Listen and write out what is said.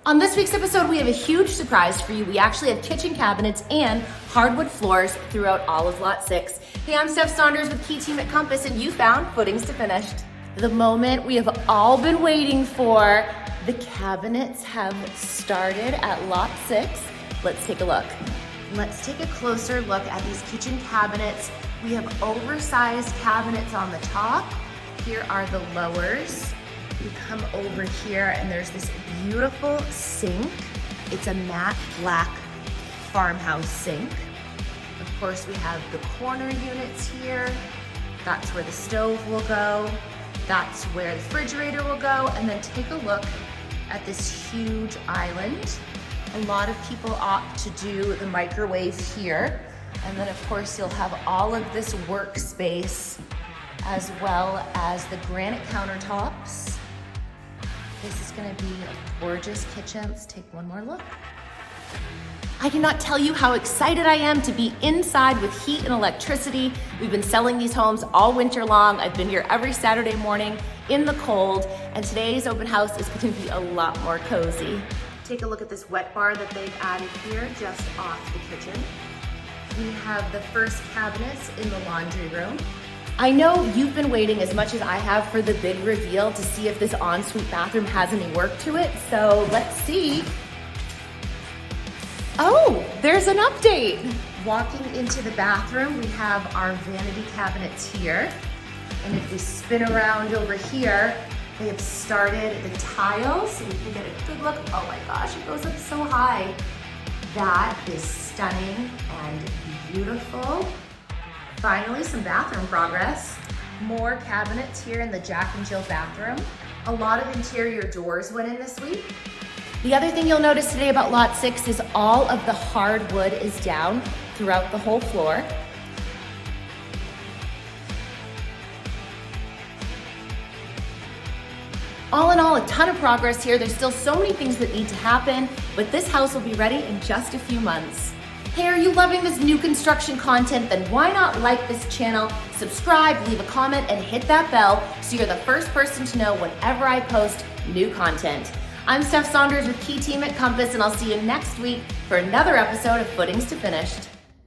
On this week's episode, we have a huge surprise for you. We actually have kitchen cabinets and hardwood floors throughout all of Lot 6. Hey, I'm Steph Saunders with Key Team at Compass, and you found Footings to Finished. The moment we have all been waiting for. The cabinets have started at Lot 6. Let's take a look. Let's take a closer look at these kitchen cabinets. We have oversized cabinets on the top. Here are the lowers. We come over here and there's this beautiful sink. It's a matte black farmhouse sink. Of course, we have the corner units here. That's where the stove will go. That's where the refrigerator will go. And then take a look at this huge island. A lot of people opt to do the microwave here. And then of course, you'll have all of this workspace as well as the granite countertops. This is gonna be a gorgeous kitchen. Let's take one more look. I cannot tell you how excited I am to be inside with heat and electricity. We've been selling these homes all winter long. I've been here every Saturday morning in the cold, and today's open house is gonna be a lot more cozy. Take a look at this wet bar that they've added here just off the kitchen. We have the first cabinets in the laundry room. I know you've been waiting as much as I have for the big reveal to see if this ensuite bathroom has any work to it, so let's see. Oh, there's an update. Walking into the bathroom, we have our vanity cabinets here. And if we spin around over here, they have started the tiles, so we can get a good look. Oh my gosh, it goes up so high. That is stunning and beautiful. Finally, some bathroom progress. More cabinets here in the Jack and Jill bathroom. A lot of interior doors went in this week. The other thing you'll notice today about Lot 6 is all of the hardwood is down throughout the whole floor. All in all, a ton of progress here. There's still so many things that need to happen, but this house will be ready in just a few months. Hey, are you loving this new construction content? Then why not like this channel, subscribe, leave a comment, and hit that bell so you're the first person to know whenever I post new content. I'm Steph Saunders with Key Team at Compass, and I'll see you next week for another episode of Footings to Finished.